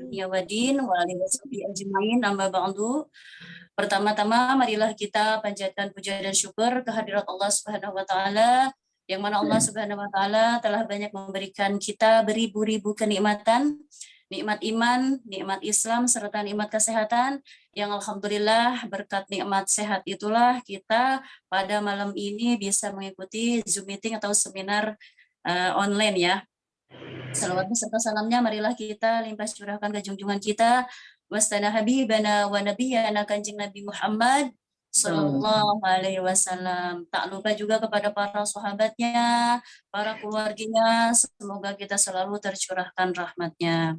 dunia wa din wa alihi washabihi ajmain amma ba'du. Pertama-tama marilah kita panjatkan puja dan syukur kehadirat Allah Subhanahu wa taala yang mana Allah Subhanahu wa taala telah banyak memberikan kita beribu-ribu kenikmatan, nikmat iman, nikmat Islam serta nikmat kesehatan yang alhamdulillah berkat nikmat sehat itulah kita pada malam ini bisa mengikuti Zoom meeting atau seminar online ya. Salawat beserta salamnya marilah kita limpah curahkan ke junjungan kita wastana habibana wa nabiyana kanjeng Nabi Muhammad sallallahu alaihi wasallam. Tak lupa juga kepada para sahabatnya, para keluarganya, semoga kita selalu tercurahkan rahmatnya.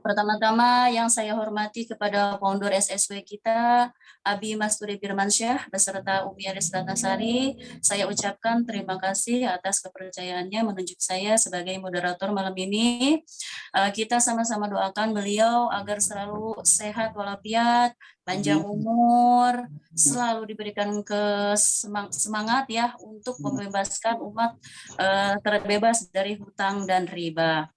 Pertama-tama yang saya hormati kepada founder SSW kita, Abi Masturi Firmansyah beserta Umi Aris Ratnasari, saya ucapkan terima kasih atas kepercayaannya menunjuk saya sebagai moderator malam ini. Kita sama-sama doakan beliau agar selalu sehat walafiat, panjang umur, selalu diberikan semangat ya untuk membebaskan umat terbebas dari hutang dan riba.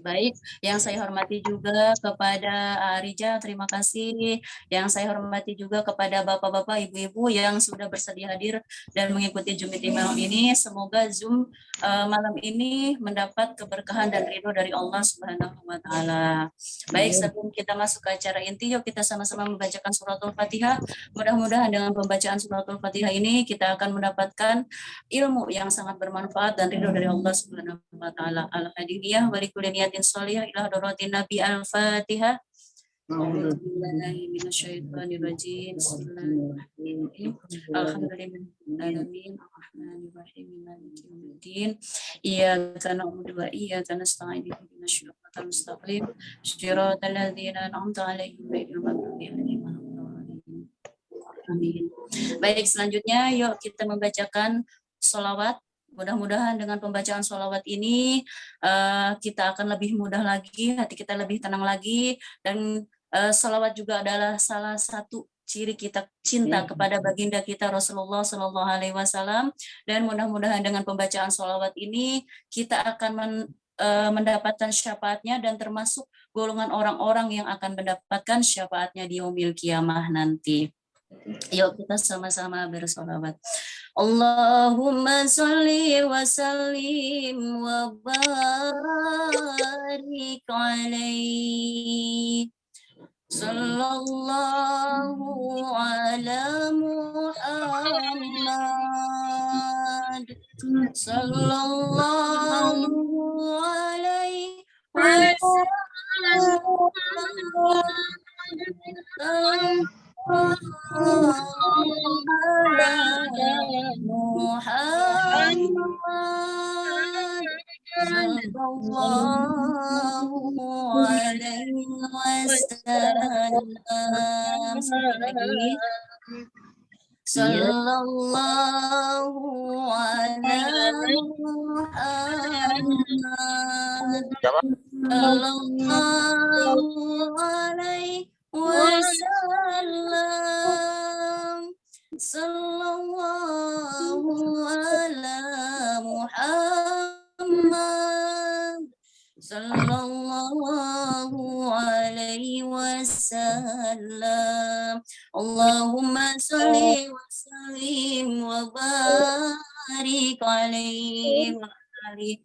Baik, yang saya hormati juga kepada Rija, terima kasih. Yang saya hormati juga kepada bapak-bapak, ibu-ibu yang sudah bersedia hadir dan mengikuti Zoom meeting malam ini. Semoga Zoom malam ini mendapat keberkahan dan ridho dari Allah Subhanahu wa taala. Baik, sebelum kita masuk ke acara inti, yuk kita sama-sama membacakan suratul Fatihah. Mudah-mudahan dengan pembacaan suratul Fatihah ini kita akan mendapatkan ilmu yang sangat bermanfaat dan ridho dari Allah Subhanahu wa taala. Al-Hadidiyah wa likulli niyatin shalihah ila hadratin Nabi Al-Fatihah. A'udzubillahi minasyaitonirrajim. Bismillahirrahmanirrahim. Alhamdulillahirabbil arrahmanirrahim maliki yaumiddin. Iyyaka na'budu wa iyyaka nasta'in ihdinas siratal mustaqim. Shiratal ladzina an'amta 'alaihim ghairil maghdubi 'alaihim waladdallin. Amin. Baik, selanjutnya yuk kita membacakan sholawat. Mudah-mudahan dengan pembacaan sholawat ini kita akan lebih mudah lagi, hati kita lebih tenang lagi, dan sholawat juga adalah salah satu ciri kita cinta kepada baginda kita Rasulullah Shallallahu Alaihi Wasallam. Dan mudah-mudahan dengan pembacaan sholawat ini kita akan mendapatkan syafaatnya dan termasuk golongan orang-orang yang akan mendapatkan syafaatnya di yaumil qiyamah nanti. Yuk kita sama-sama bersolawat. Allahumma sholli wa sallim wa barik alaihi. Sallallahu ala Muhammad. Sallallahu alaihi wasallam. Muhammad sallallahu alaihi wasallam. Sallallahu alaihi Muhammad sallallahu alaihi wasallam. Sallallahu ala Muhammad sallallahu alaihi wasallam. Allahumma sholli wa sallim wa barik alaihi wa alihi.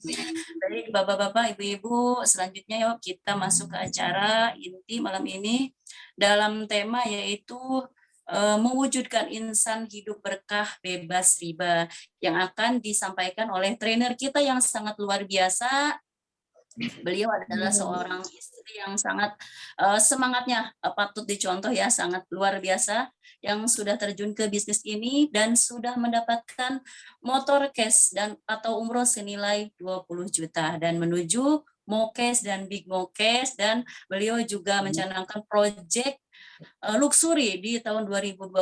Baik Bapak-bapak, Ibu-ibu, selanjutnya yuk kita masuk ke acara inti malam ini dalam tema yaitu mewujudkan insan hidup berkah bebas riba yang akan disampaikan oleh trainer kita yang sangat luar biasa. Beliau adalah seorang istri yang sangat semangatnya patut dicontoh ya, sangat luar biasa, yang sudah terjun ke bisnis ini dan sudah mendapatkan motor cash dan atau umroh senilai 20 juta dan menuju Mokes dan Big Mokes, dan beliau juga mencanangkan proyek luxury di tahun 2022.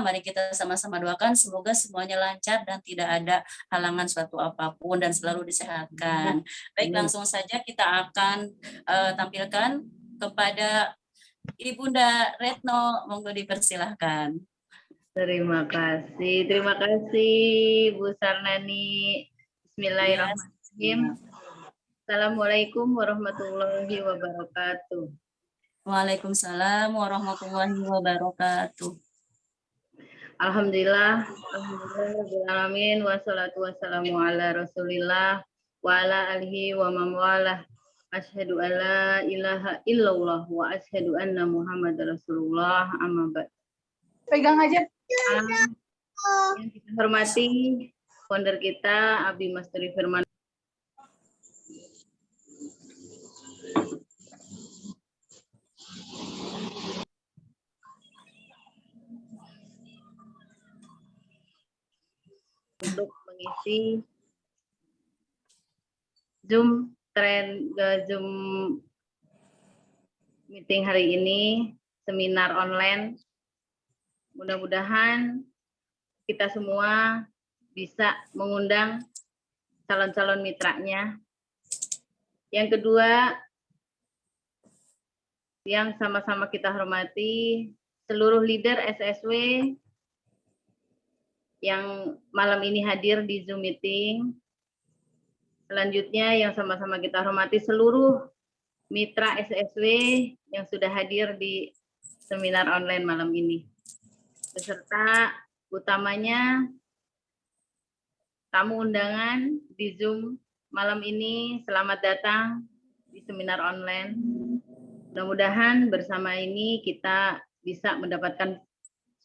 Mari kita sama-sama doakan semoga semuanya lancar dan tidak ada halangan suatu apapun dan selalu disehatkan. Baik, langsung saja kita akan tampilkan kepada Ibunda Retno, monggo dipersilahkan. Terima kasih Bu Sarnani. Bismillahirrahmanirrahim. Assalamualaikum warahmatullahi wabarakatuh. Waalaikumsalam warahmatullahi wabarakatuh. Alhamdulillah, alhamdulillahirrahmanirrahim, wassalatu wassalamu ala rasulillah, wa ala alihi wa mawalah. Asyhadu an la ilaha illallah wa asyhadu anna Muhammad Rasulullah, amma ba'd. Pegang aja. Yang kita hormati founder kita, Abi Masturi Firman. Untuk mengisi Zoom meeting hari ini, seminar online. Mudah-mudahan kita semua bisa mengundang calon-calon mitranya. Yang kedua, yang sama-sama kita hormati, seluruh leader SSW yang malam ini hadir di Zoom meeting. Selanjutnya yang sama-sama kita hormati seluruh mitra SSW yang sudah hadir di seminar online malam ini. Beserta utamanya tamu undangan di Zoom malam ini, selamat datang di seminar online. Mudah-mudahan bersama ini kita bisa mendapatkan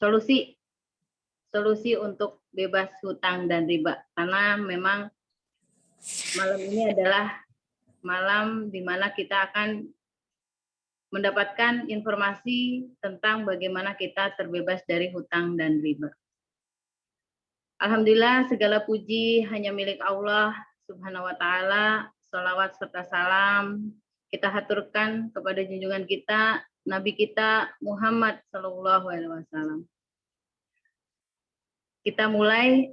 solusi untuk bebas hutang dan riba. Karena memang malam ini adalah malam di mana kita akan mendapatkan informasi tentang bagaimana kita terbebas dari hutang dan riba. Alhamdulillah, segala puji hanya milik Allah Subhanahu wa Ta'ala. Sholawat serta salam kita haturkan kepada junjungan kita, Nabi kita Muhammad Sallallahu Alaihi Wasallam. Kita mulai.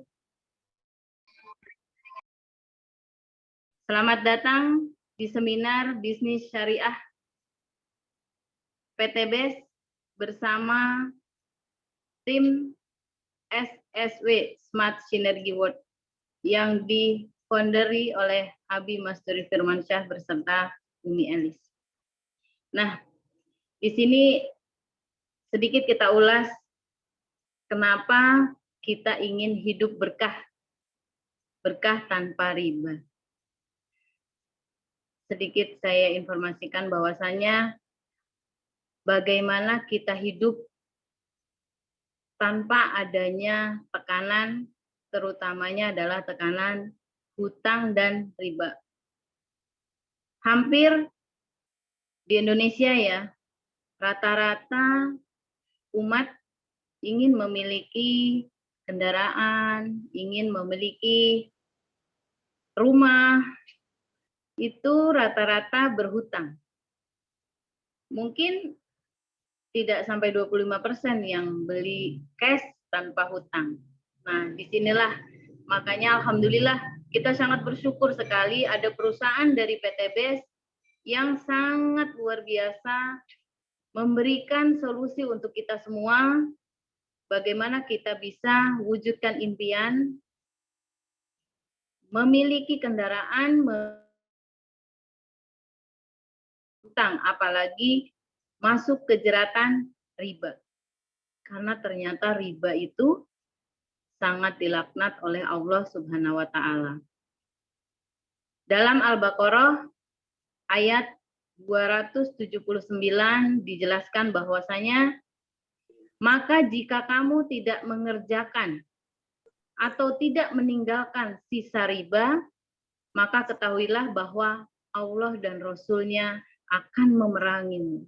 Selamat datang di seminar bisnis syariah PTBES bersama tim SSW Smart Synergy World yang difounderi oleh Abi Masturi Firmansyah beserta Umi Elis. Nah, di sini sedikit kita ulas kenapa kita ingin hidup berkah tanpa riba. Sedikit saya informasikan bahwasanya bagaimana kita hidup tanpa adanya tekanan, terutamanya adalah tekanan hutang dan riba. Hampir di Indonesia ya, rata-rata umat ingin memiliki kendaraan, ingin memiliki rumah, itu rata-rata berhutang. Mungkin tidak sampai 25% yang beli cash tanpa hutang. Nah, disinilah makanya alhamdulillah kita sangat bersyukur sekali ada perusahaan dari PTBES yang sangat luar biasa memberikan solusi untuk kita semua bagaimana kita bisa wujudkan impian, memiliki kendaraan, hutang, apalagi masuk ke jeratan riba. Karena ternyata riba itu sangat dilaknat oleh Allah Subhanahu wa Ta'ala. Dalam Al-Baqarah ayat 279 dijelaskan bahwasanya maka jika kamu tidak mengerjakan atau tidak meninggalkan sisa riba, maka ketahuilah bahwa Allah dan Rasul-Nya akan memerangimu.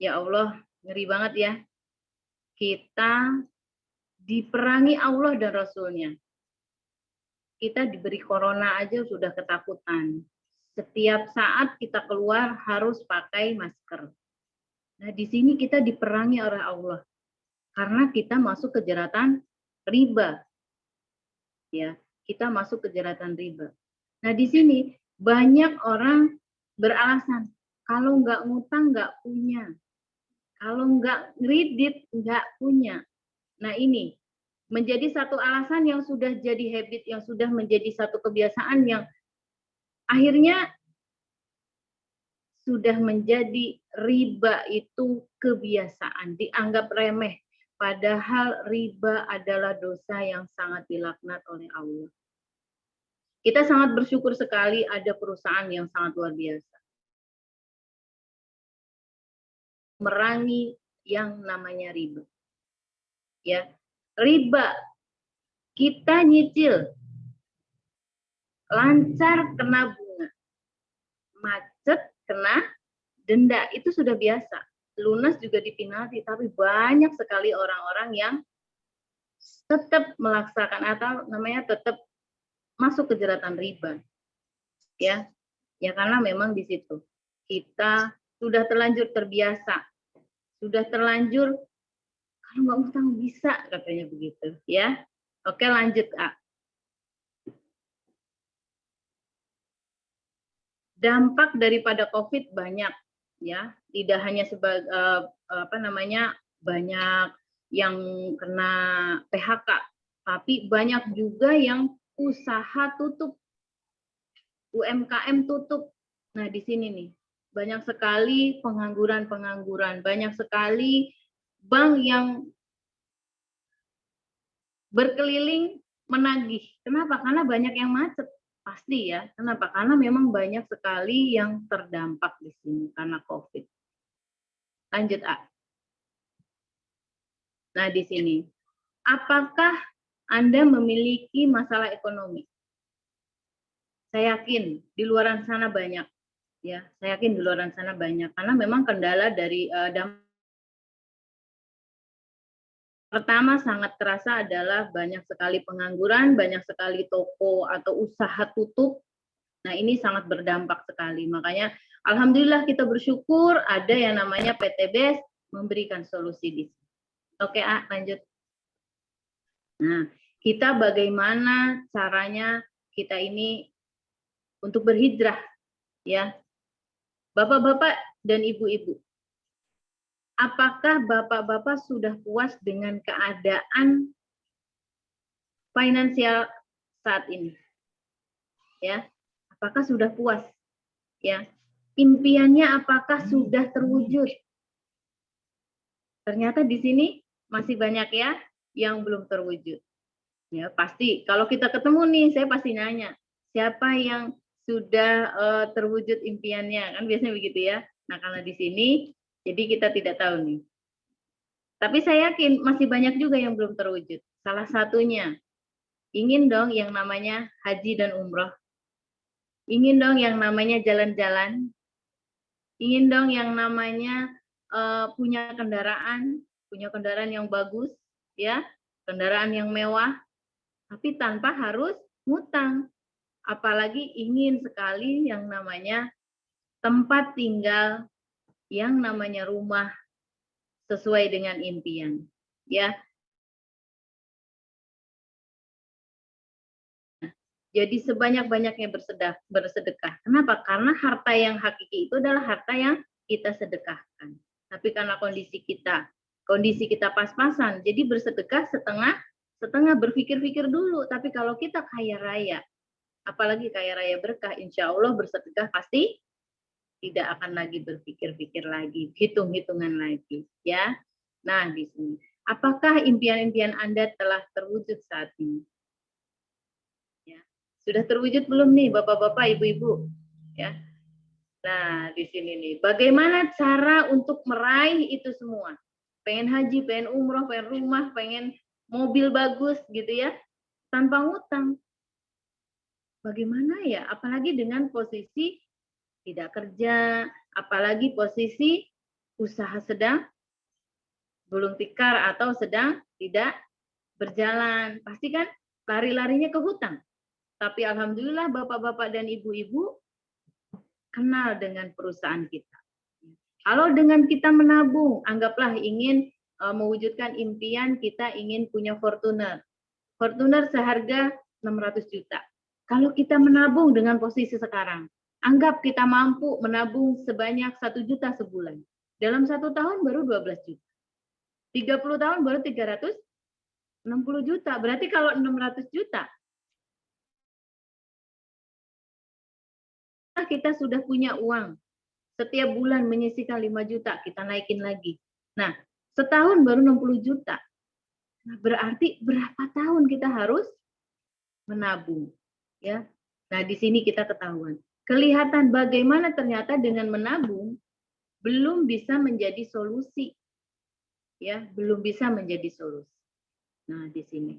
Ya Allah, ngeri banget ya. Kita diperangi Allah dan Rasul-Nya. Kita diberi corona aja sudah ketakutan. Setiap saat kita keluar harus pakai masker. Nah, di sini kita diperangi oleh Allah. Karena kita masuk ke jeratan riba. Ya, kita masuk ke jeratan riba. Nah, di sini banyak orang beralasan, kalau nggak ngutang nggak punya, kalau nggak kredit nggak punya. Nah, ini menjadi satu alasan yang sudah jadi habit, yang sudah menjadi satu kebiasaan yang Akhirnya sudah menjadi riba itu kebiasaan, dianggap remeh. Padahal riba adalah dosa yang sangat dilaknat oleh Allah. Kita sangat bersyukur sekali ada perusahaan yang sangat luar biasa. Merangi yang namanya riba. Ya, riba kita nyicil, lancar kena bunga, macet kena denda, itu sudah biasa. Lunas juga dipinati, tapi banyak sekali orang-orang yang tetap melaksanakan atau namanya tetap masuk ke jeratan riba. Ya, ya karena memang di situ kita sudah terlanjur terbiasa, sudah terlanjur kalau nggak utang bisa katanya begitu, ya. Oke, lanjut A. Dampak daripada COVID banyak, ya. Tidak hanya sebagai banyak yang kena PHK, tapi banyak juga yang usaha tutup, UMKM tutup. Nah, di sini nih, banyak sekali pengangguran, banyak sekali bank yang berkeliling menagih. Kenapa? Karena banyak yang macet. Pasti ya. Kenapa? Karena memang banyak sekali yang terdampak di sini karena COVID. Lanjut A. Nah, di sini. Apakah Anda memiliki masalah ekonomi? Saya yakin di luar sana banyak. Ya, saya yakin di luar sana banyak. Karena memang kendala dari pertama sangat terasa adalah banyak sekali pengangguran, banyak sekali toko atau usaha tutup. Nah, ini sangat berdampak sekali. Makanya alhamdulillah kita bersyukur ada yang namanya PTBS memberikan solusi di sini. Oke, A, lanjut. Nah, kita bagaimana caranya kita ini untuk berhijrah, ya. Bapak-bapak dan ibu-ibu, apakah bapak-bapak sudah puas dengan keadaan finansial saat ini? Ya, apakah sudah puas? Ya, impiannya apakah sudah terwujud? Ternyata di sini masih banyak ya yang belum terwujud. Ya, pasti kalau kita ketemu nih, saya pasti nanya, siapa yang sudah terwujud impiannya? Kan biasanya begitu ya. Nah, karena di sini jadi kita tidak tahu nih. Tapi saya yakin masih banyak juga yang belum terwujud. Salah satunya ingin dong yang namanya haji dan umroh. Ingin dong yang namanya jalan-jalan. Ingin dong yang namanya punya kendaraan yang bagus, ya, kendaraan yang mewah, tapi tanpa harus ngutang. Apalagi ingin sekali yang namanya tempat tinggal, yang namanya rumah sesuai dengan impian, ya. Jadi sebanyak-banyaknya bersedekah. Kenapa? Karena harta yang hakiki itu adalah harta yang kita sedekahkan. Tapi karena kondisi kita pas-pasan, jadi bersedekah setengah berpikir-pikir dulu. Tapi kalau kita kaya raya, apalagi kaya raya berkah, insya Allah bersedekah pasti tidak akan lagi berpikir-pikir lagi, hitung-hitungan lagi, ya. Nah, di sini, apakah impian-impian Anda telah terwujud saat ini? Ya. Sudah terwujud belum nih, bapak-bapak, ibu-ibu? Ya. Nah, di sini nih, bagaimana cara untuk meraih itu semua? Pengen haji, pengen umroh, pengen rumah, pengen mobil bagus, gitu ya, tanpa ngutang. Bagaimana ya? Apalagi dengan posisi tidak kerja, apalagi posisi usaha sedang gulung tikar atau sedang tidak berjalan. Pasti kan lari-larinya ke hutang. Tapi alhamdulillah bapak-bapak dan ibu-ibu kenal dengan perusahaan kita. Kalau dengan kita menabung, anggaplah ingin mewujudkan impian kita ingin punya Fortuner. Fortuner seharga 600 juta. Kalau kita menabung dengan posisi sekarang, anggap kita mampu menabung sebanyak 1 juta sebulan. Dalam 1 tahun baru 12 juta. 30 tahun baru 360 juta. Berarti kalau 600 juta, kita sudah punya uang, setiap bulan menyisihkan 5 juta, kita naikin lagi. Nah, setahun baru 60 juta. Nah, berarti berapa tahun kita harus menabung, ya? Nah, di sini kita ketahuan. Kelihatan bagaimana ternyata dengan menabung belum bisa menjadi solusi. Ya, belum bisa menjadi solusi. Nah, di sini.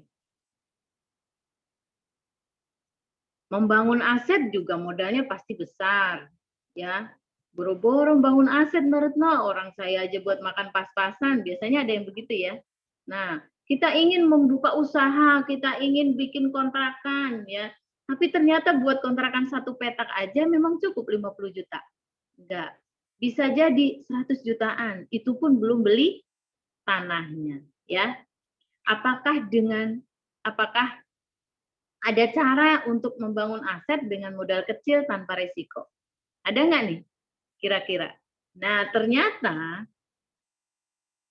Membangun aset juga modalnya pasti besar, ya. Boro-boro bangun aset menurut orang saya aja buat makan pas-pasan, biasanya ada yang begitu ya. Nah, kita ingin membuka usaha, kita ingin bikin kontrakan ya. Tapi ternyata buat kontrakan 1 petak aja memang cukup 50 juta. Enggak. Bisa jadi 100 jutaan, itu pun belum beli tanahnya, ya. Apakah ada cara untuk membangun aset dengan modal kecil tanpa resiko? Ada nggak nih kira-kira? Nah, ternyata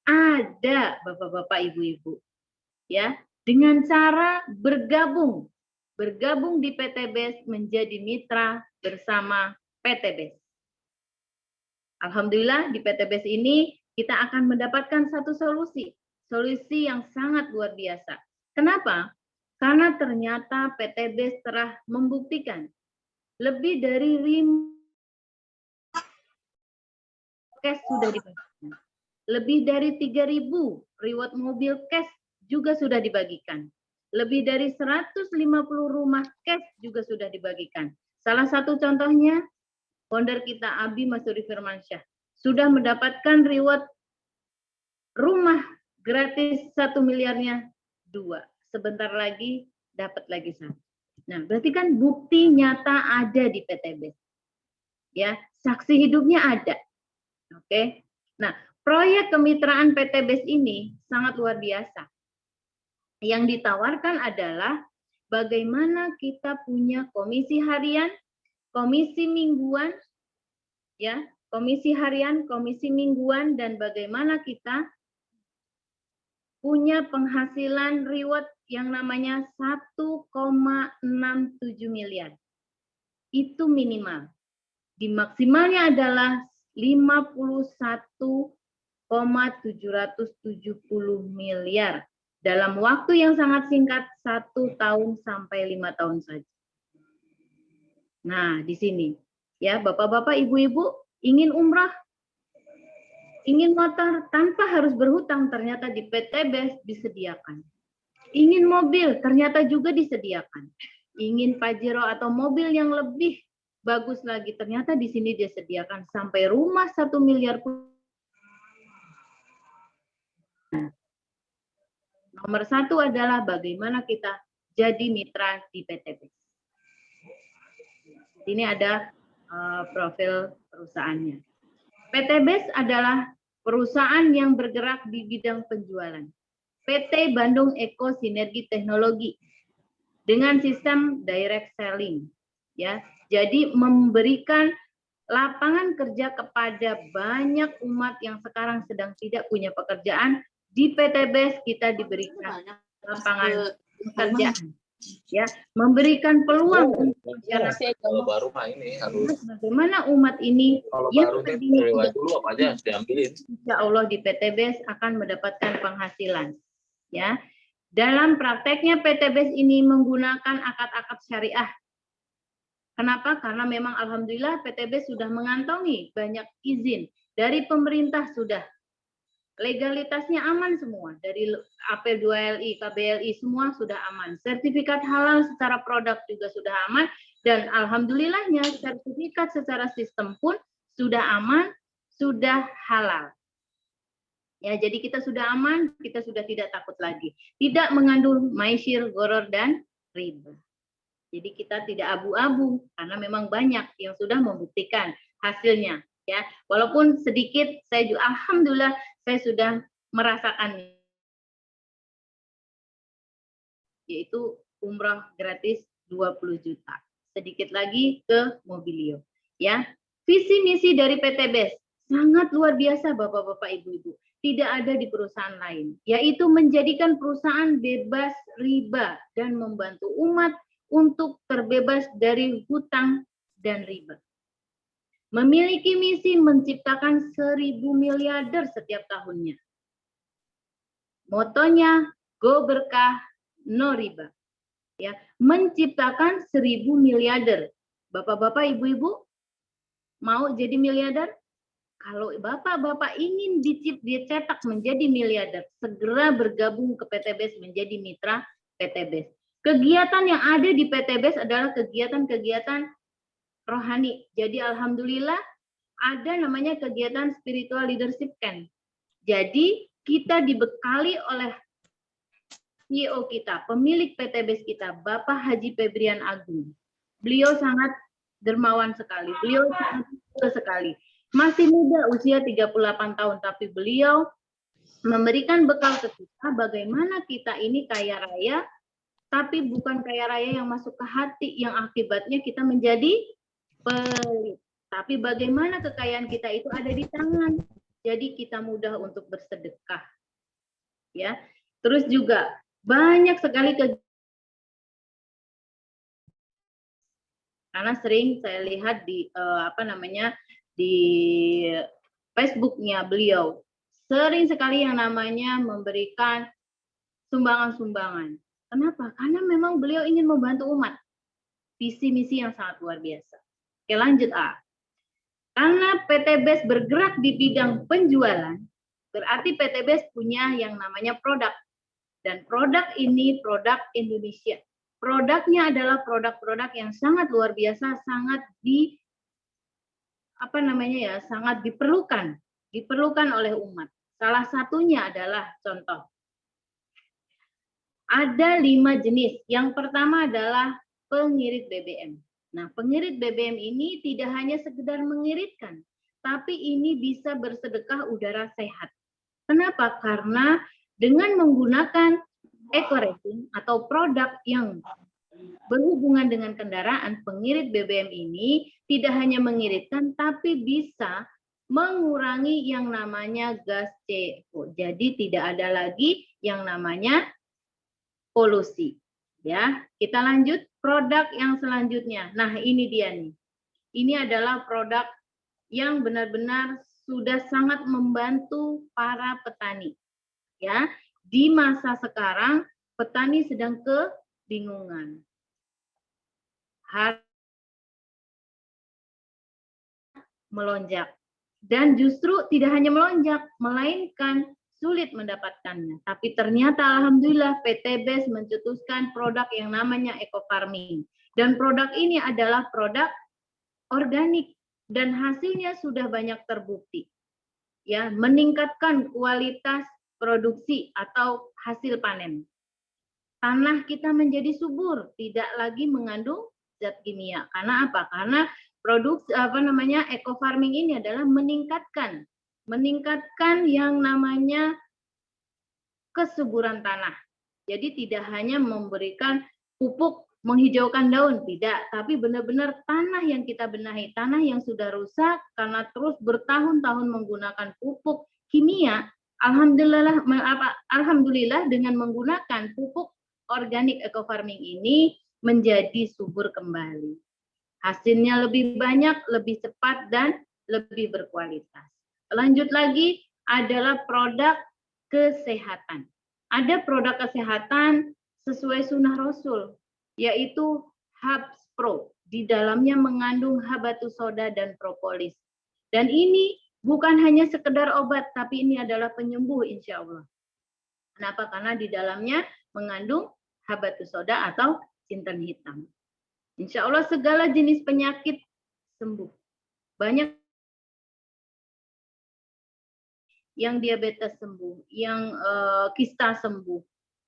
ada Bapak-bapak, Ibu-ibu. Ya, dengan cara bergabung di PTBES menjadi mitra bersama PTBES. Alhamdulillah di PTBES ini kita akan mendapatkan satu solusi yang sangat luar biasa. Kenapa? Karena ternyata PTBES telah membuktikan lebih dari 5 cash sudah dibagikan. Lebih dari 3.000 reward mobil cash juga sudah dibagikan. Lebih dari 150 rumah cash juga sudah dibagikan. Salah satu contohnya, founder kita Abi Masuri Firmansyah sudah mendapatkan reward rumah gratis 1 miliarnya 2. Sebentar lagi dapat lagi 1. Nah, berarti kan bukti nyata ada di PTBES. Ya, saksi hidupnya ada. Oke. Nah, proyek kemitraan PTBES ini sangat luar biasa. Yang ditawarkan adalah bagaimana kita punya komisi harian, komisi mingguan, ya, komisi harian, komisi mingguan, dan bagaimana kita punya penghasilan reward yang namanya 1,67 miliar. Itu minimal. Di maksimalnya adalah 51,770 miliar dalam waktu yang sangat singkat, 1 tahun sampai 5 tahun saja. Nah, di sini ya Bapak-bapak, Ibu-ibu ingin umrah, ingin motor tanpa harus berhutang, ternyata di PTBES disediakan. Ingin mobil, ternyata juga disediakan. Ingin Pajero atau mobil yang lebih bagus lagi, ternyata di sini disediakan sampai rumah 1 miliar pun. Nomor 1 adalah bagaimana kita jadi mitra di PTBES. Ini ada profil perusahaannya. PTBES adalah perusahaan yang bergerak di bidang penjualan. PT Bandung Eko Sinergi Teknologi dengan sistem direct selling, ya. Jadi memberikan lapangan kerja kepada banyak umat yang sekarang sedang tidak punya pekerjaan. Di PTBES kita diberikan lapangan pekerjaan, ya, memberikan peluang kalau baru mah ini harus bagaimana umat ini kalau yang baru tadinya lewat dulu apa aja harus diambilin. Insya Allah di PTBES akan mendapatkan penghasilan, ya. Dalam prakteknya PTBES ini menggunakan akad-akad syariah. Kenapa? Karena memang alhamdulillah PTBES sudah mengantongi banyak izin dari pemerintah, sudah legalitasnya aman semua, dari AP2LI, KBLI semua sudah aman. Sertifikat halal secara produk juga sudah aman, dan alhamdulillahnya sertifikat secara sistem pun sudah aman, sudah halal. Ya, jadi kita sudah aman, kita sudah tidak takut lagi. Tidak mengandung maisir, goror, dan riba. Jadi kita tidak abu-abu karena memang banyak yang sudah membuktikan hasilnya, ya. Walaupun sedikit, saya juga alhamdulillah saya sudah merasakan, yaitu umrah gratis 20 juta. Sedikit lagi ke Mobilio, ya. Visi misi dari PTBES sangat luar biasa Bapak-bapak, Ibu-ibu. Tidak ada di perusahaan lain, yaitu menjadikan perusahaan bebas riba dan membantu umat untuk terbebas dari hutang dan riba. memiliki misi menciptakan 1.000 miliarder setiap tahunnya. Motonya Go Berkah No Riba. Ya, menciptakan 1.000 miliarder. Bapak-bapak, ibu-ibu mau jadi miliarder? Kalau bapak-bapak ingin dicetak menjadi miliarder, segera bergabung ke PTBS menjadi mitra PTBS. Kegiatan yang ada di PTBS adalah kegiatan-kegiatan rohani. Jadi alhamdulillah ada namanya kegiatan spiritual leadership camp. Jadi kita dibekali oleh CEO kita, pemilik PTBS kita, Bapak Haji Febrian Agung. Beliau sangat dermawan sekali. Beliau sangat muda sekali. Masih muda, usia 38 tahun, tapi beliau memberikan bekal ke kita bagaimana kita ini kaya raya, tapi bukan kaya raya yang masuk ke hati, yang akibatnya kita menjadi pelit. Tapi bagaimana kekayaan kita itu ada di tangan. Jadi kita mudah untuk bersedekah. Ya. Terus juga banyak sekali karena sering saya lihat di di Facebooknya beliau sering sekali yang namanya memberikan sumbangan-sumbangan. Kenapa? Karena memang beliau ingin membantu umat. Visi misi yang sangat luar biasa. Oke, lanjut A. Karena PTBS bergerak di bidang penjualan, berarti PTBS punya yang namanya produk. Dan produk ini produk Indonesia. Produknya adalah produk-produk yang sangat luar biasa, sangat sangat diperlukan oleh umat. Salah satunya adalah contoh. Ada 5 jenis. Yang pertama adalah pengirit BBM. Nah, pengirit BBM ini tidak hanya sekedar mengiritkan, tapi ini bisa bersedekah udara sehat. Kenapa? Karena dengan menggunakan eco-rating atau produk yang berhubungan dengan kendaraan, pengirit BBM ini tidak hanya mengiritkan, tapi bisa mengurangi yang namanya gas CO. Jadi tidak ada lagi yang namanya polusi. Ya, kita lanjut produk yang selanjutnya. Nah, ini dia nih. Ini adalah produk yang benar-benar sudah sangat membantu para petani. Ya, di masa sekarang petani sedang kebingungan. Harga melonjak. Dan justru tidak hanya melonjak, melainkan sulit mendapatkannya. Tapi ternyata alhamdulillah PTBS mencetuskan produk yang namanya eco farming. Dan produk ini adalah produk organik dan hasilnya sudah banyak terbukti. Ya, meningkatkan kualitas produksi atau hasil panen. Tanah kita menjadi subur, tidak lagi mengandung zat kimia. Karena apa? Karena eco farming ini adalah meningkatkan yang namanya kesuburan tanah. Jadi tidak hanya memberikan pupuk menghijaukan daun, tidak, tapi benar-benar tanah yang kita benahi, tanah yang sudah rusak karena terus bertahun-tahun menggunakan pupuk kimia. Alhamdulillah dengan menggunakan pupuk organik eco farming ini menjadi subur kembali. Hasilnya lebih banyak, lebih cepat, dan lebih berkualitas. Lanjut lagi adalah produk kesehatan. Ada produk kesehatan sesuai sunnah Rasul, yaitu Habs Pro. Di dalamnya mengandung habatus soda dan propolis. Dan ini bukan hanya sekedar obat, tapi ini adalah penyembuh insya Allah. Kenapa? Karena di dalamnya mengandung habatus soda atau jintan hitam. Insya Allah segala jenis penyakit sembuh. Banyak yang diabetes sembuh, yang kista sembuh,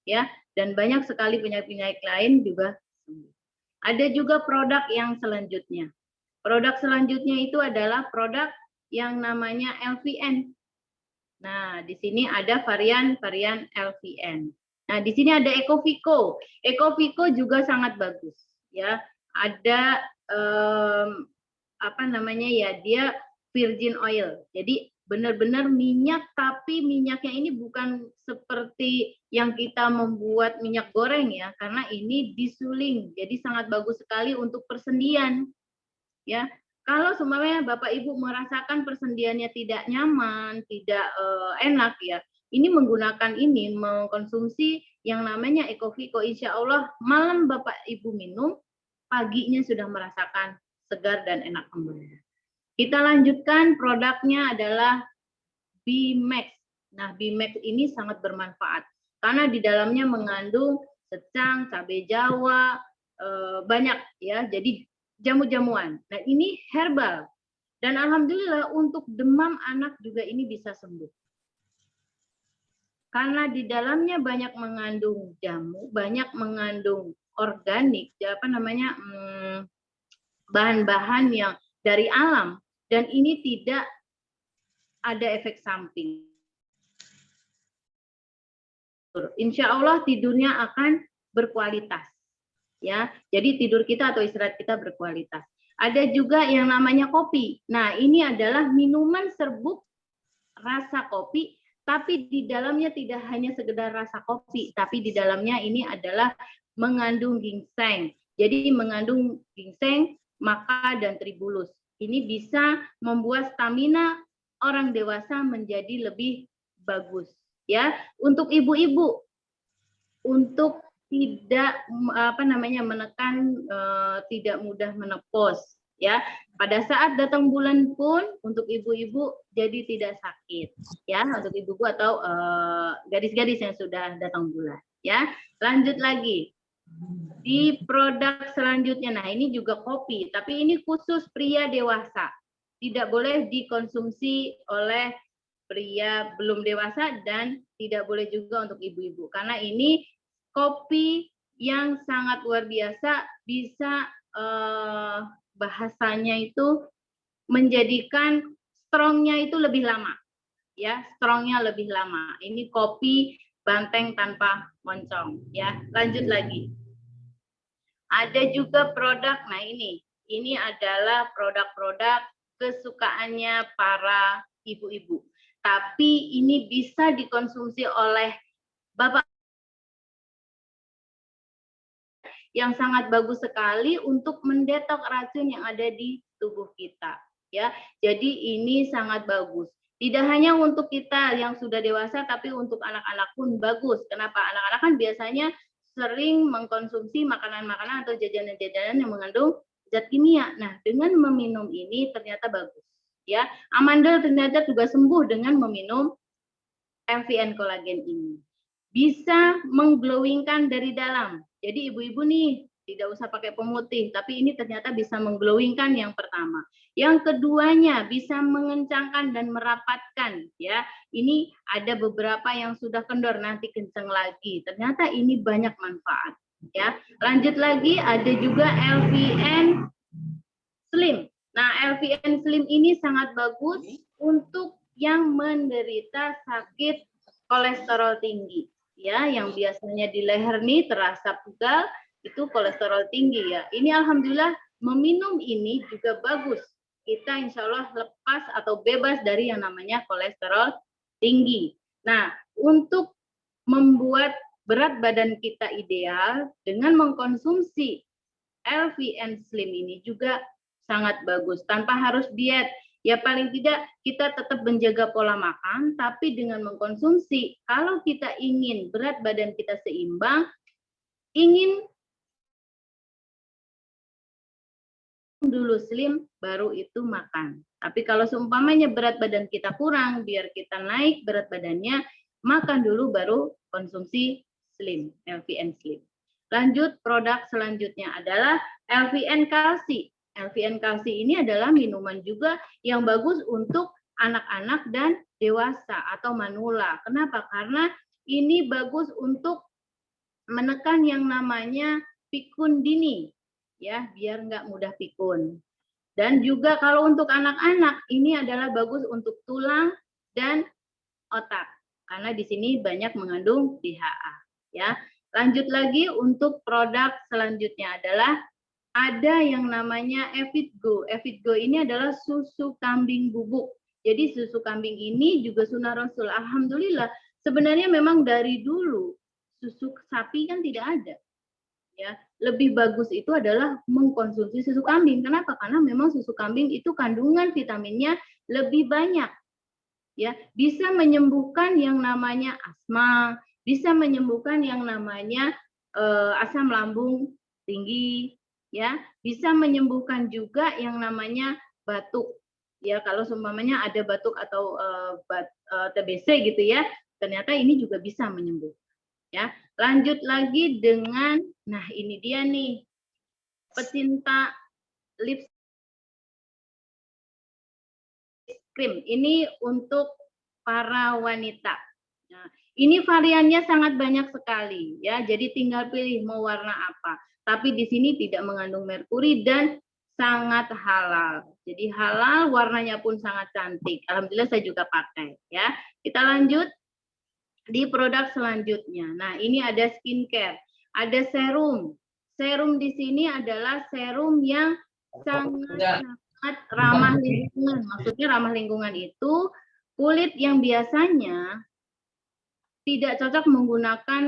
ya, dan banyak sekali penyakit-penyakit lain juga sembuh. Ada juga produk yang selanjutnya. Produk selanjutnya itu adalah produk yang namanya LVN. Nah, di sini ada varian LVN. Nah, di sini ada Ecovico. Ecovico juga sangat bagus, ya. Ada dia virgin oil. Jadi benar-benar minyak, tapi minyaknya ini bukan seperti yang kita membuat minyak goreng ya, karena ini disuling. Jadi sangat bagus sekali untuk persendian. Ya. Kalau seumpamanya Bapak Ibu merasakan persendiannya tidak nyaman, tidak enak ya, ini menggunakan ini, mengkonsumsi yang namanya Ecoviko, insya Allah malam Bapak Ibu minum, paginya sudah merasakan segar dan enak kembali. Kita lanjutkan, produknya adalah B-Max. Nah, B-Max ini sangat bermanfaat karena di dalamnya mengandung secang, cabai Jawa, banyak ya, jadi jamu-jamuan. Nah, ini herbal. Dan alhamdulillah untuk demam anak juga ini bisa sembuh. Karena di dalamnya banyak mengandung jamu, banyak mengandung organik, apa namanya, bahan-bahan yang dari alam, dan ini tidak ada efek samping. Insya Allah tidurnya akan berkualitas. Ya, jadi tidur kita atau istirahat kita berkualitas. Ada juga yang namanya kopi. Nah, ini adalah minuman serbuk rasa kopi, tapi di dalamnya tidak hanya sekedar rasa kopi, tapi di dalamnya ini adalah mengandung ginseng. Jadi mengandung ginseng, maka dan tribulus. Ini bisa membuat stamina orang dewasa menjadi lebih bagus. Ya, untuk ibu-ibu, untuk tidak menekan, tidak mudah menopause ya. Pada saat datang bulan pun untuk ibu-ibu jadi tidak sakit ya, untuk ibu-ibu atau gadis-gadis yang sudah datang bulan ya. Lanjut lagi di produk selanjutnya. Nah, ini juga kopi, tapi ini khusus pria dewasa, tidak boleh dikonsumsi oleh pria belum dewasa dan tidak boleh juga untuk ibu-ibu, karena ini kopi yang sangat luar biasa, bisa bahasanya itu menjadikan strongnya itu lebih lama, ya, strongnya lebih lama. Ini kopi banteng tanpa moncong, ya. Lanjut lagi. Ada juga produk, nah ini adalah produk-produk kesukaannya para ibu-ibu. Tapi ini bisa dikonsumsi oleh bapak, yang sangat bagus sekali untuk mendetok racun yang ada di tubuh kita, ya. Jadi ini sangat bagus. Tidak hanya untuk kita yang sudah dewasa, tapi untuk anak-anak pun bagus. Kenapa? Anak-anak kan biasanya sering mengkonsumsi makanan-makanan atau jajanan-jajanan yang mengandung zat kimia. Nah, dengan meminum ini ternyata bagus, ya. Amandel ternyata juga sembuh dengan meminum LVN kolagen ini. Bisa mengglowingkan dari dalam. Jadi ibu-ibu nih tidak usah pakai pemutih, tapi ini ternyata bisa mengglowingkan yang pertama. Yang keduanya bisa mengencangkan dan merapatkan, ya. Ini ada beberapa yang sudah kendor, nanti kenceng lagi. Ternyata ini banyak manfaat, ya. Lanjut lagi, ada juga LVN Slim. Nah, LVN Slim ini sangat bagus untuk yang menderita sakit kolesterol tinggi, ya, yang biasanya di leher nih terasa pegal, itu kolesterol tinggi ya. Ini alhamdulillah meminum ini juga bagus. Kita insya Allah lepas atau bebas dari yang namanya kolesterol tinggi. Nah, untuk membuat berat badan kita ideal dengan mengkonsumsi LVN Slim ini juga sangat bagus, tanpa harus diet. Ya paling tidak kita tetap menjaga pola makan, tapi dengan mengkonsumsi, kalau kita ingin berat badan kita seimbang, ingin dulu slim, baru itu makan. Tapi kalau seumpamanya berat badan kita kurang, biar kita naik berat badannya, makan dulu baru konsumsi slim, LVN Slim. Lanjut, produk selanjutnya adalah LVN Kalsi. LVN Kalsi ini adalah minuman juga yang bagus untuk anak-anak dan dewasa atau manula. Kenapa? Karena ini bagus untuk menekan yang namanya pikun dini, ya, biar nggak mudah pikun. Dan juga kalau untuk anak-anak ini adalah bagus untuk tulang dan otak, karena di sini banyak mengandung DHA, ya. Lanjut lagi, untuk produk selanjutnya adalah ada yang namanya Evitgo. Evitgo ini adalah susu kambing bubuk. Jadi susu kambing ini juga sunnah Rasul. Alhamdulillah, sebenarnya memang dari dulu susu sapi kan tidak ada, Ya, lebih bagus itu adalah mengkonsumsi susu kambing. Kenapa? Karena memang susu kambing itu kandungan vitaminnya lebih banyak. Ya, bisa menyembuhkan yang namanya asma, bisa menyembuhkan yang namanya asam lambung tinggi, ya, bisa menyembuhkan juga yang namanya batuk. Ya, kalau seumpamanya ada batuk atau TBC gitu ya, ternyata ini juga bisa menyembuhkan. Ya, lanjut lagi dengan, nah ini dia nih, pecinta lip cream. Ini untuk para wanita. Nah, ini variannya sangat banyak sekali ya. Jadi tinggal pilih mau warna apa. Tapi di sini tidak mengandung merkuri dan sangat halal. Jadi halal, warnanya pun sangat cantik. Alhamdulillah saya juga pakai ya. Kita lanjut di produk selanjutnya. Nah, ini ada skincare, ada serum. Serum di sini adalah serum yang sangat ramah lingkungan. Maksudnya ramah lingkungan itu kulit yang biasanya tidak cocok menggunakan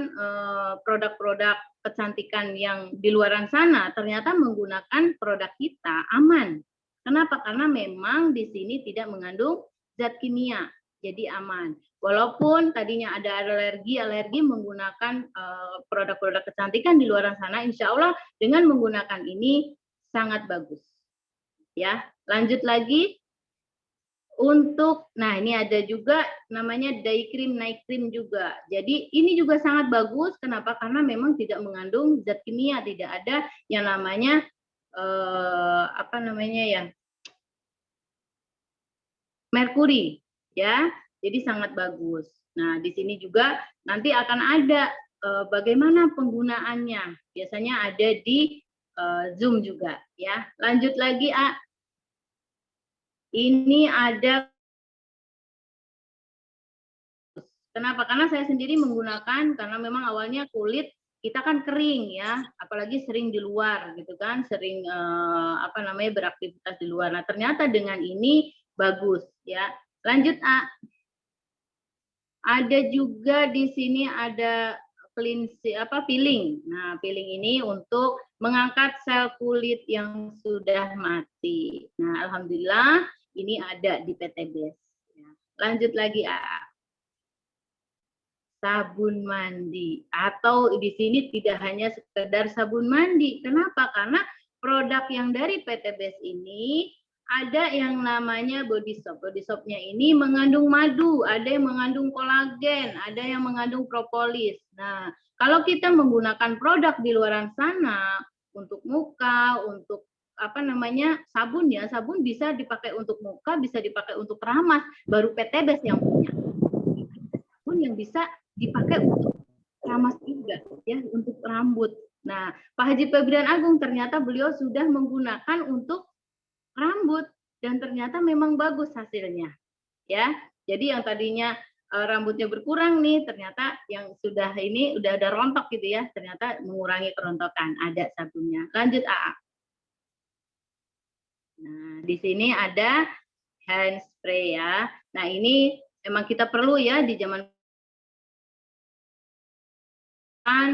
produk-produk kecantikan yang di luaran sana, ternyata menggunakan produk kita aman. Kenapa? Karena memang di sini tidak mengandung zat kimia, jadi aman. Walaupun tadinya ada alergi menggunakan produk-produk kecantikan di luaran sana, insya Allah dengan menggunakan ini sangat bagus. Ya, lanjut lagi. Untuk, nah ini ada juga namanya day cream, night cream juga. Jadi ini juga sangat bagus. Kenapa? Karena memang tidak mengandung zat kimia, tidak ada yang namanya apa namanya ya, merkuri, ya. Jadi sangat bagus. Nah di sini juga nanti akan ada bagaimana penggunaannya. Biasanya ada di Zoom juga, ya. Lanjut lagi, A. Ini ada. Kenapa? Karena saya sendiri menggunakan, karena memang awalnya kulit kita kan kering ya, apalagi sering di luar gitu kan, sering apa namanya beraktivitas di luar. Nah ternyata dengan ini bagus ya. Lanjut, A. Ada juga di sini ada peeling. Nah peeling ini untuk mengangkat sel kulit yang sudah mati. Nah alhamdulillah ini ada di PTBes. Lanjut lagi, A. Sabun mandi, atau di sini tidak hanya sekedar sabun mandi. Kenapa? Karena produk yang dari PTBes ini ada yang namanya body soap. Body soapnya ini mengandung madu, ada yang mengandung kolagen, ada yang mengandung propolis. Nah, kalau kita menggunakan produk di luar sana untuk muka, untuk apa namanya sabun ya, sabun bisa dipakai untuk muka, bisa dipakai untuk keramas, baru PTBes yang punya. Sabun yang bisa dipakai untuk keramas juga ya, untuk rambut. Nah, Pak Haji Febrian Agung ternyata beliau sudah menggunakan untuk rambut dan ternyata memang bagus hasilnya. Ya. Jadi yang tadinya rambutnya berkurang nih, ternyata yang sudah ini udah ada rontok gitu ya, ternyata mengurangi kerontokan, ada sabunnya. Lanjut, AA. Nah, di sini ada hand spray ya. Nah, ini memang kita perlu ya di zaman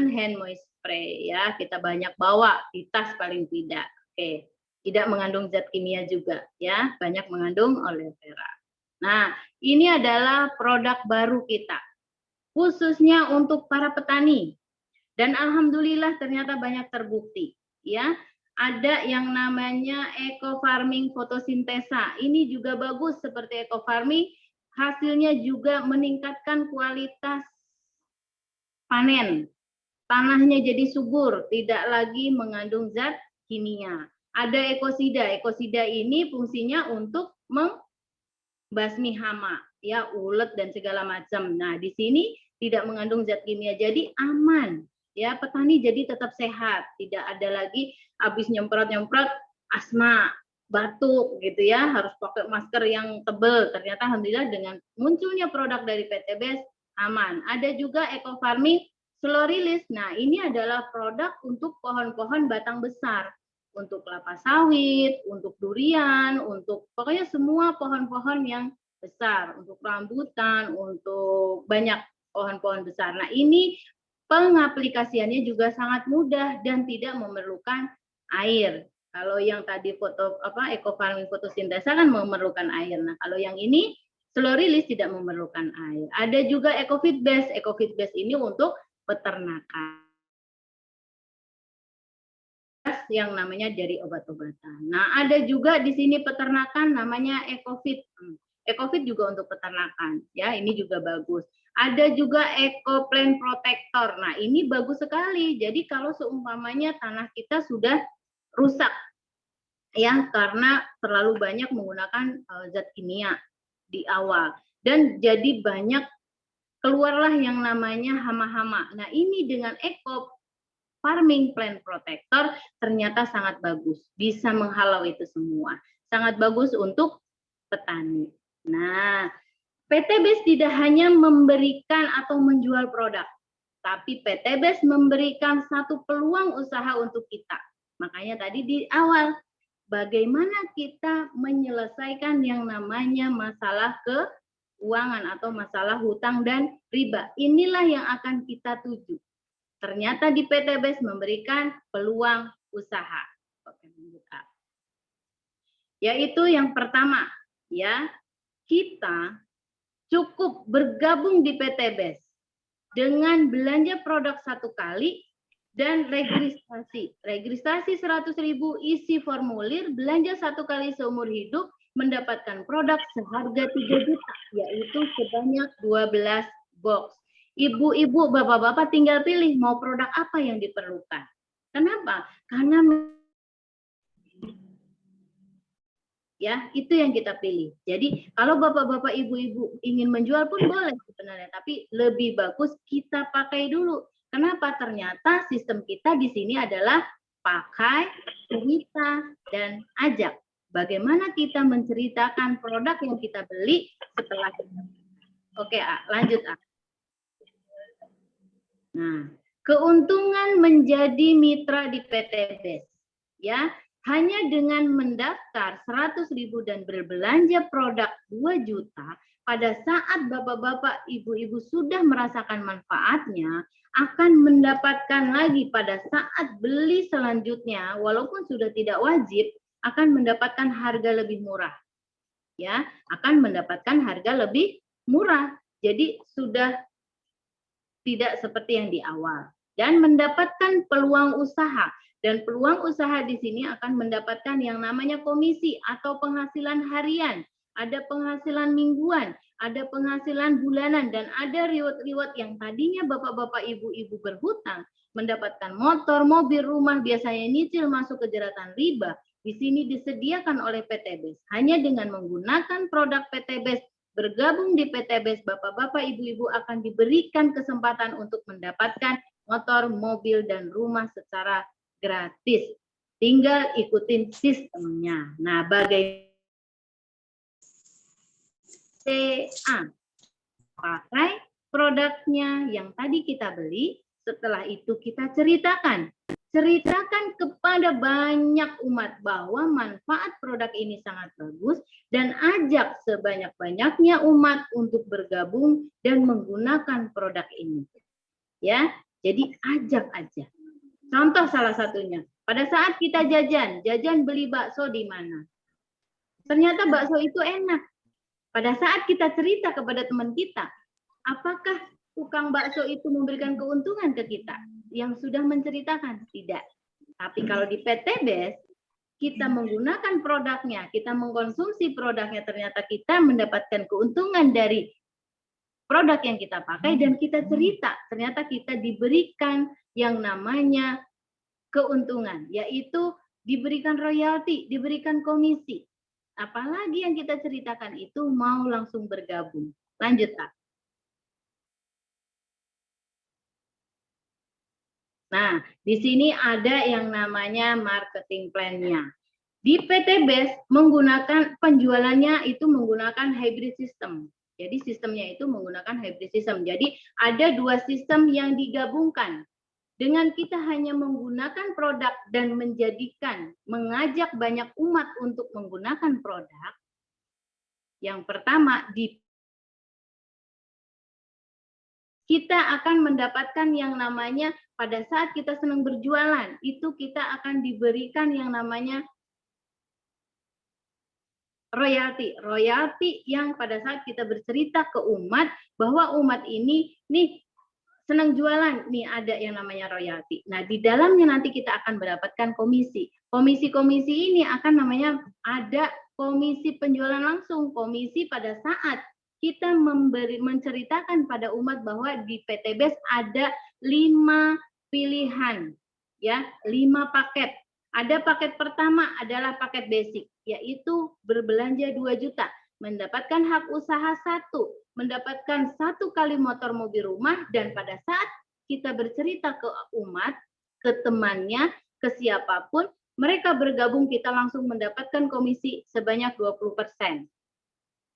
hand moist spray ya, kita banyak bawa di tas paling tidak. Oke, tidak mengandung zat kimia juga ya, banyak mengandung aloe vera. Nah, ini adalah produk baru kita, khususnya untuk para petani. Dan alhamdulillah ternyata banyak terbukti ya. Ada yang namanya eco farming fotosintesa. Ini juga bagus seperti eco farming, hasilnya juga meningkatkan kualitas panen. Tanahnya jadi subur, tidak lagi mengandung zat kimia. Ada ekosida. Ekosida ini fungsinya untuk membasmi hama, ya, ulet dan segala macam. Nah, di sini tidak mengandung zat kimia, jadi aman. Ya, petani jadi tetap sehat, tidak ada lagi habis nyemprot-nyemprot asma, batuk gitu ya, harus pakai masker yang tebal. Ternyata alhamdulillah dengan munculnya produk dari PTBes aman. Ada juga eco farming slow release. Nah, ini adalah produk untuk pohon-pohon batang besar, untuk kelapa sawit, untuk durian, untuk pokoknya semua pohon-pohon yang besar, untuk rambutan, untuk banyak pohon-pohon besar. Nah, ini pengaplikasiannya juga sangat mudah dan tidak memerlukan air. Kalau yang tadi eco farming fotosintesa kan memerlukan air. Nah, kalau yang ini slow release tidak memerlukan air. Ada juga ecofeed base. Ecofeed base ini untuk peternakan yang namanya dari obat-obatan. Nah, ada juga di sini peternakan namanya ecofeed. Ecofeed juga untuk peternakan, ya, ini juga bagus. Ada juga eco plant protector. Nah, ini bagus sekali. Jadi kalau seumpamanya tanah kita sudah rusak, ya, karena terlalu banyak menggunakan zat kimia di awal, dan jadi banyak keluarlah yang namanya hama-hama. Nah, ini dengan eco farming plant protector ternyata sangat bagus, bisa menghalau itu semua. Sangat bagus untuk petani. Nah, PT BES tidak hanya memberikan atau menjual produk, tapi PT BES memberikan satu peluang usaha untuk kita. Makanya tadi di awal, bagaimana kita menyelesaikan yang namanya masalah keuangan atau masalah hutang dan riba. Inilah yang akan kita tuju. Ternyata di PT BES memberikan peluang usaha. Oke, yaitu yang pertama, ya, kita cukup bergabung di PT BES dengan belanja produk satu kali dan registrasi. Registrasi 100.000, isi formulir, belanja satu kali seumur hidup, mendapatkan produk seharga 3 juta, yaitu sebanyak 12 box. Ibu-ibu, bapak-bapak tinggal pilih mau produk apa yang diperlukan. Kenapa? Karena ya, itu yang kita pilih. Jadi kalau bapak-bapak, ibu-ibu ingin menjual pun boleh sebenarnya, tapi lebih bagus kita pakai dulu. Kenapa? Ternyata sistem kita di sini adalah pakai, cerita, dan ajak. Bagaimana kita menceritakan produk yang kita beli setelah kita. Oke, lanjut. Nah, keuntungan menjadi mitra di PT BES, ya. Hanya dengan mendaftar 100.000 dan berbelanja produk 2 juta, pada saat bapak-bapak, ibu-ibu sudah merasakan manfaatnya, akan mendapatkan lagi pada saat beli selanjutnya, walaupun sudah tidak wajib, akan mendapatkan harga lebih murah. Ya, akan mendapatkan harga lebih murah. Jadi sudah tidak seperti yang di awal. Dan mendapatkan peluang usaha. Dan peluang usaha di sini akan mendapatkan yang namanya komisi atau penghasilan harian, ada penghasilan mingguan, ada penghasilan bulanan, dan ada reward-reward yang tadinya bapak-bapak, ibu-ibu berhutang, mendapatkan motor, mobil, rumah, biasanya nyicil masuk ke jeratan riba. Di sini disediakan oleh PT BES. Hanya dengan menggunakan produk PT BES, bergabung di PT BES, bapak-bapak, ibu-ibu akan diberikan kesempatan untuk mendapatkan motor, mobil, dan rumah secara gratis. Tinggal ikutin sistemnya. Nah, bagaimana? Pakai produknya yang tadi kita beli, setelah itu kita ceritakan kepada banyak umat bahwa manfaat produk ini sangat bagus, dan ajak sebanyak-banyaknya umat untuk bergabung dan menggunakan produk ini. Ya, jadi ajak aja. Contoh salah satunya, pada saat kita jajan beli bakso di mana? Ternyata bakso itu enak. Pada saat kita cerita kepada teman kita, apakah tukang bakso itu memberikan keuntungan ke kita? Yang sudah menceritakan? Tidak. Tapi kalau di PT BES, kita menggunakan produknya, kita mengkonsumsi produknya, ternyata kita mendapatkan keuntungan dari produk yang kita pakai, dan kita cerita, ternyata kita diberikan yang namanya keuntungan, yaitu diberikan royalti, diberikan komisi. Apalagi yang kita ceritakan itu mau langsung bergabung. Lanjut, Kak. Nah, di sini ada yang namanya marketing plan-nya. Di PT BES menggunakan penjualannya itu menggunakan hybrid system. Jadi sistemnya itu menggunakan hybrid system. Jadi ada 2 sistem yang digabungkan. Dengan kita hanya menggunakan produk dan mengajak banyak umat untuk menggunakan produk. Yang pertama, kita akan mendapatkan yang namanya pada saat kita senang berjualan, itu kita akan diberikan yang namanya royalti. Royalti yang pada saat kita bercerita ke umat bahwa umat ini nih senang jualan, nih ada yang namanya royalti. Nah, di dalamnya nanti kita akan mendapatkan komisi. Komisi-komisi ini akan namanya ada komisi penjualan langsung, komisi pada saat kita menceritakan pada umat bahwa di PTBES ada 5 pilihan, ya, 5 paket. Ada paket pertama adalah paket basic, yaitu berbelanja 2 juta, mendapatkan hak usaha 1, mendapatkan 1 kali motor mobil rumah, dan pada saat kita bercerita ke umat, ke temannya, ke siapapun, mereka bergabung, kita langsung mendapatkan komisi sebanyak 20%.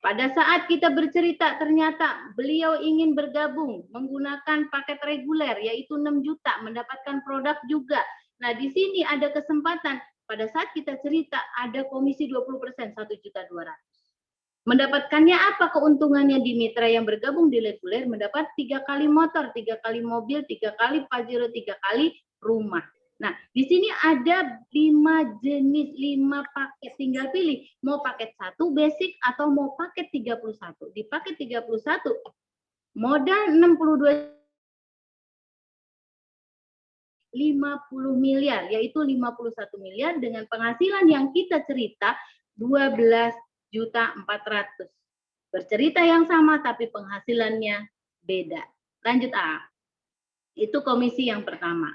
Pada saat kita bercerita ternyata beliau ingin bergabung menggunakan paket reguler yaitu 6 juta, mendapatkan produk juga. Nah, di sini ada kesempatan pada saat kita cerita ada komisi 20%, 1.200.000. Mendapatkannya apa keuntungannya di mitra yang bergabung di reguler? Mendapat 3 kali motor, 3 kali mobil, 3 kali Pajero, 3 kali rumah. Nah, di sini ada 5 jenis, 5 paket. Tinggal pilih mau paket 1 basic atau mau paket 31. Di paket 31 modal 62 50 miliar, yaitu 51 miliar dengan penghasilan yang kita cerita 12.400.000. Bercerita yang sama tapi penghasilannya beda. Lanjut A. Itu komisi yang pertama.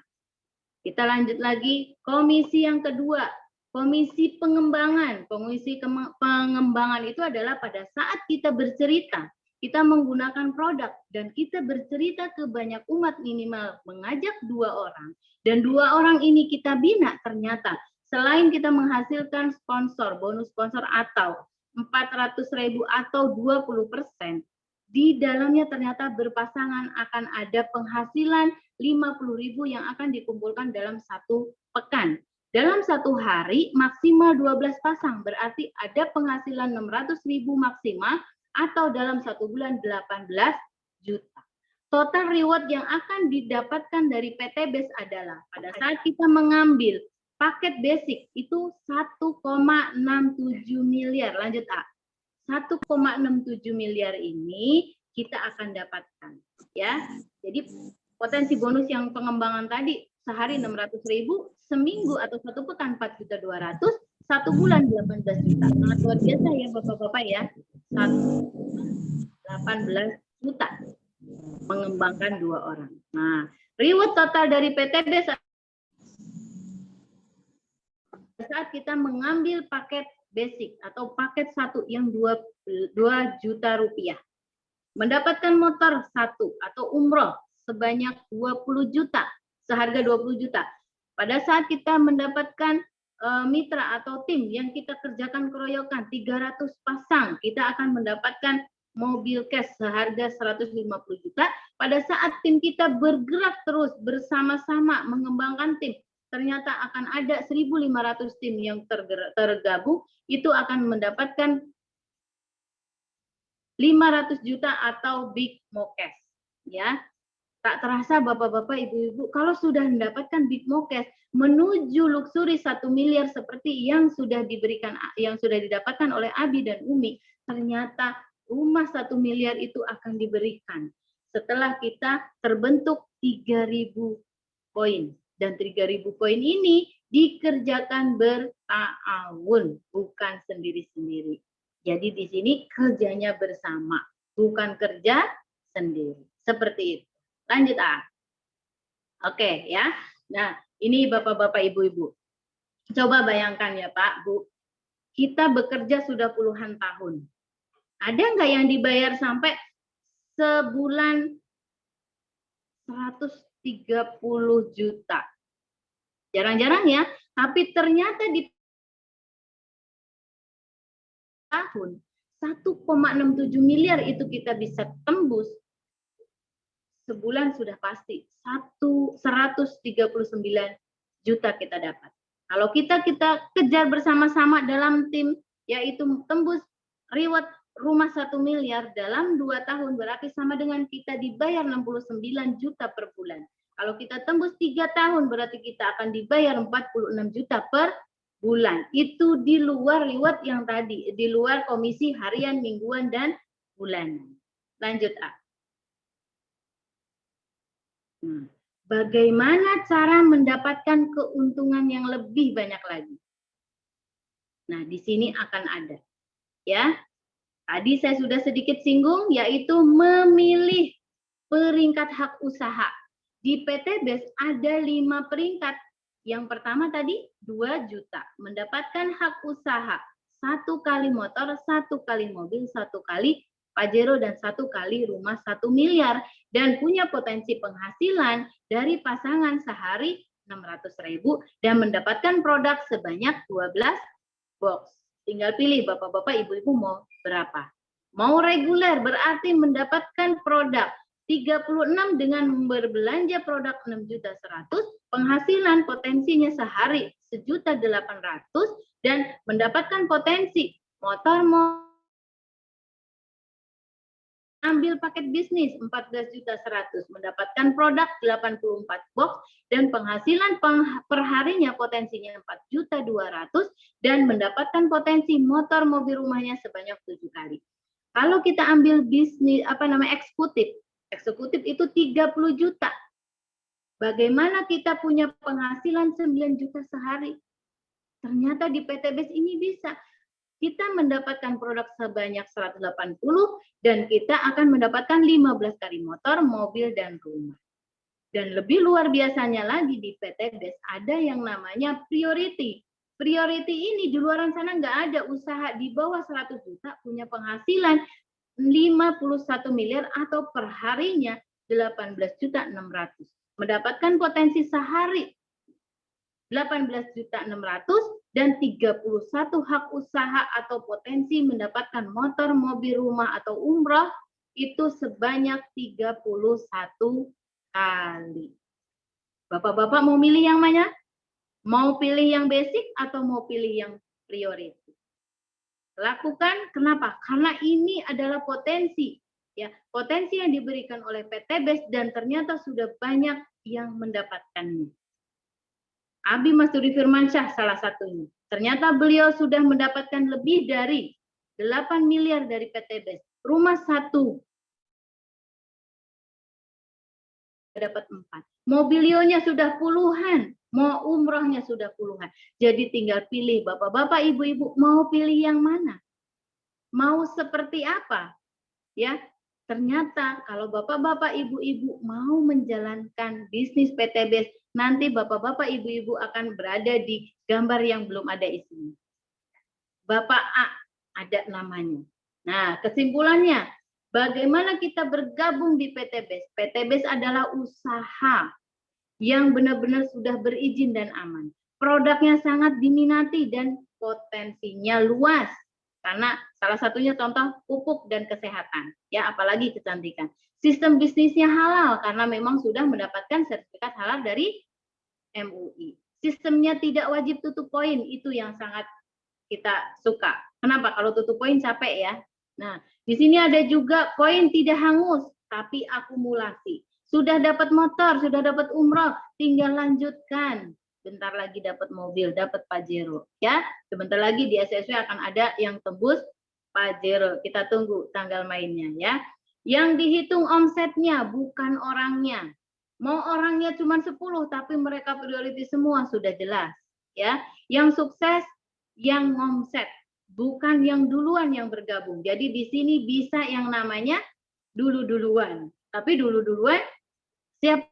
Kita lanjut lagi, komisi yang kedua, komisi pengembangan. Komisi pengembangan itu adalah pada saat kita bercerita, kita menggunakan produk, dan kita bercerita ke banyak umat minimal, mengajak 2 orang, dan 2 orang ini kita bina, ternyata selain kita menghasilkan sponsor, bonus sponsor atau 400.000 atau 20%, di dalamnya ternyata berpasangan akan ada penghasilan 50.000 yang akan dikumpulkan dalam 1 pekan. Dalam 1 hari maksimal 12 pasang, berarti ada penghasilan 600.000 maksimal atau dalam 1 bulan 18 juta. Total reward yang akan didapatkan dari PTBES adalah pada saat kita mengambil paket basic itu 1,67 miliar. Lanjut A. 1,67 miliar ini kita akan dapatkan, ya. Jadi potensi bonus yang pengembangan tadi sehari 600.000, seminggu atau 1 pekan 4.200.000, 1 bulan 18 juta. Sangat luar biasa ya Bapak-bapak ya. 18 juta mengembangkan 2 orang. Nah, reward total dari PTBES saat kita mengambil paket basic atau paket 1 yang 2 juta rupiah. Mendapatkan motor 1 atau umroh sebanyak 20 juta, seharga 20 juta. Pada saat kita mendapatkan mitra atau tim yang kita kerjakan keroyokan 300 pasang, kita akan mendapatkan mobil cash seharga 150 juta. Pada saat tim kita bergerak terus bersama-sama mengembangkan tim, ternyata akan ada 1.500 tim yang tergabung, itu akan mendapatkan 500 juta atau big mokes, ya. Tak terasa Bapak-bapak, Ibu-ibu, kalau sudah mendapatkan big mokes menuju luxury 1 miliar seperti yang sudah diberikan, yang sudah didapatkan oleh Abi dan Umi, ternyata rumah 1 miliar itu akan diberikan setelah kita terbentuk 3.000 poin. Dan 3.000 poin ini dikerjakan bertahun, bukan sendiri-sendiri. Jadi di sini kerjanya bersama, bukan kerja sendiri. Seperti itu. Lanjut A. Oke ya. Nah, ini Bapak-bapak, Ibu-ibu. Coba bayangkan ya Pak, Bu. Kita bekerja sudah puluhan tahun. Ada nggak yang dibayar sampai sebulan 130 juta? Jarang-jarang ya, tapi ternyata di tahun 1,67 miliar itu kita bisa tembus, sebulan sudah pasti 139 juta kita dapat. Kalau kita kejar bersama-sama dalam tim, yaitu tembus reward rumah 1 miliar dalam 2 tahun berarti sama dengan kita dibayar 69 juta per bulan. Kalau kita tembus 3 tahun berarti kita akan dibayar 46 juta per bulan. Itu di luar reward yang tadi, di luar komisi harian, mingguan, dan bulanan. Lanjut, A. Bagaimana cara mendapatkan keuntungan yang lebih banyak lagi? Nah, di sini akan ada. Ya, tadi saya sudah sedikit singgung, yaitu memilih peringkat hak usaha. Di PTBES ada 5 peringkat. Yang pertama tadi 2 juta. Mendapatkan hak usaha. 1 kali motor, 1 kali mobil, 1 kali Pajero, dan 1 kali rumah 1 miliar. Dan punya potensi penghasilan dari pasangan sehari 600.000 dan mendapatkan produk sebanyak 12 box. Tinggal pilih bapak-bapak, ibu-ibu mau berapa. Mau reguler berarti mendapatkan produk 36 dengan berbelanja produk 6.100.000, penghasilan potensinya sehari 1.800.000 dan mendapatkan potensi motor ambil paket bisnis 14.100.000, mendapatkan produk 84 box dan penghasilan perharinya potensinya 4.200.000 dan mendapatkan potensi motor mobil rumahnya sebanyak 7 kali. Kalau kita ambil bisnis eksekutif itu 30 juta. Bagaimana kita punya penghasilan 9 juta sehari? Ternyata di PTBES ini bisa. Kita mendapatkan produk sebanyak 180 dan kita akan mendapatkan 15 kali motor, mobil, dan rumah. Dan lebih luar biasanya lagi di PTBES ada yang namanya priority. Priority ini di luar sana nggak ada, usaha di bawah 100 juta punya penghasilan 51 miliar atau perharinya 18.600.000. Mendapatkan potensi sehari 18.600.000 dan 31 hak usaha atau potensi mendapatkan motor, mobil, rumah, atau umroh itu sebanyak 31 kali. Bapak-bapak mau milih yang mana? Mau pilih yang basic atau mau pilih yang priority? Lakukan, kenapa? Karena ini adalah potensi, ya, potensi yang diberikan oleh PTBES dan ternyata sudah banyak yang mendapatkannya. Abi Masuri Firmansyah salah satunya. Ternyata beliau sudah mendapatkan lebih dari 8 miliar dari PTBES. Rumah 1 dapat 4. Mobilionya sudah puluhan. Mau umrohnya sudah puluhan. Jadi tinggal pilih, bapak-bapak, ibu-ibu, mau pilih yang mana? Mau seperti apa? Ya, ternyata kalau bapak-bapak, ibu-ibu mau menjalankan bisnis PTBES, nanti bapak-bapak, ibu-ibu akan berada di gambar yang belum ada isinya. Bapak A ada namanya. Nah, kesimpulannya, bagaimana kita bergabung di PTBES? PTBES adalah usaha yang benar-benar sudah berizin dan aman. Produknya sangat diminati dan potensinya luas. Karena salah satunya contoh pupuk dan kesehatan, ya, apalagi kecantikan. Sistem bisnisnya halal karena memang sudah mendapatkan sertifikat halal dari MUI. Sistemnya tidak wajib tutup poin, itu yang sangat kita suka. Kenapa? Kalau tutup poin capek ya. Nah, di sini ada juga poin tidak hangus, tapi akumulasi. Sudah dapat motor, sudah dapat umroh, tinggal lanjutkan. Bentar lagi dapat mobil, dapat Pajero. Ya, sebentar lagi di SSW akan ada yang tembus Pajero. Kita tunggu tanggal mainnya ya. Yang dihitung omsetnya bukan orangnya. Mau orangnya cuma 10 tapi mereka priority semua sudah jelas ya. Yang sukses yang omset, bukan yang duluan yang bergabung. Jadi di sini bisa yang namanya dulu-duluan. Tapi dulu-duluan siap,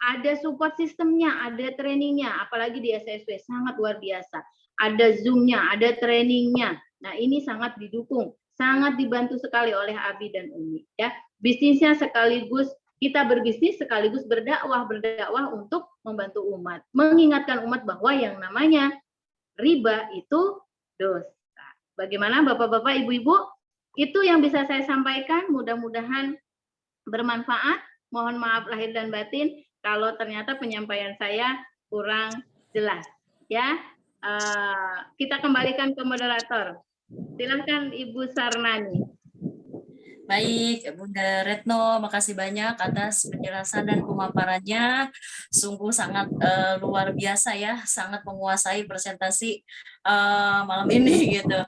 ada support sistemnya, ada trainingnya, apalagi di SSW sangat luar biasa. Ada Zoom-nya, ada trainingnya. Nah, ini sangat didukung, sangat dibantu sekali oleh Abi dan Umi. Ya, bisnisnya sekaligus kita berbisnis sekaligus berdakwah untuk membantu umat, mengingatkan umat bahwa yang namanya riba itu dosa. Bagaimana Bapak-bapak, Ibu-ibu? Itu yang bisa saya sampaikan. Mudah-mudahan bermanfaat. Mohon maaf lahir dan batin kalau ternyata penyampaian saya kurang jelas, ya. Kita kembalikan ke moderator. Silakan Ibu Sarnani. Baik, Bunda Retno, makasih banyak atas penjelasan dan pemaparannya. Sungguh sangat luar biasa ya, sangat menguasai presentasi malam ini gitu.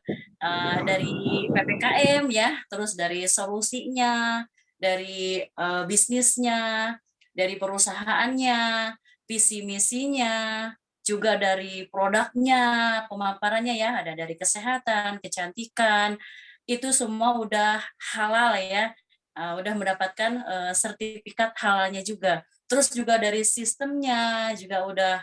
Dari PPKM ya, terus dari solusinya, dari bisnisnya, dari perusahaannya, visi misinya, juga dari produknya, pemaparannya ya, ada dari kesehatan, kecantikan, itu semua udah halal ya, udah mendapatkan sertifikat halalnya juga. Terus juga dari sistemnya juga udah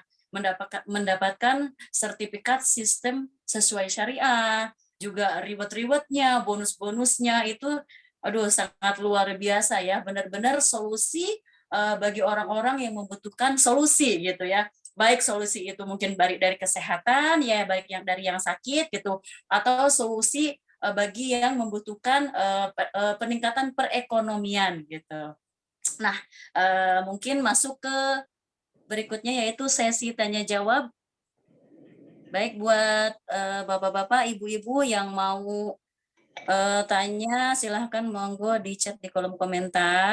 mendapatkan sertifikat sistem sesuai syariah, juga reward-rewardnya, bonus-bonusnya itu, aduh sangat luar biasa ya, benar-benar solusi bagi orang-orang yang membutuhkan solusi gitu ya. Baik solusi itu mungkin dari kesehatan ya, baik yang dari yang sakit gitu, atau solusi bagi yang membutuhkan peningkatan perekonomian gitu. Nah, mungkin masuk ke berikutnya yaitu sesi tanya jawab. Baik buat bapak-bapak, ibu-ibu yang mau tanya, silahkan monggo di chat di kolom komentar.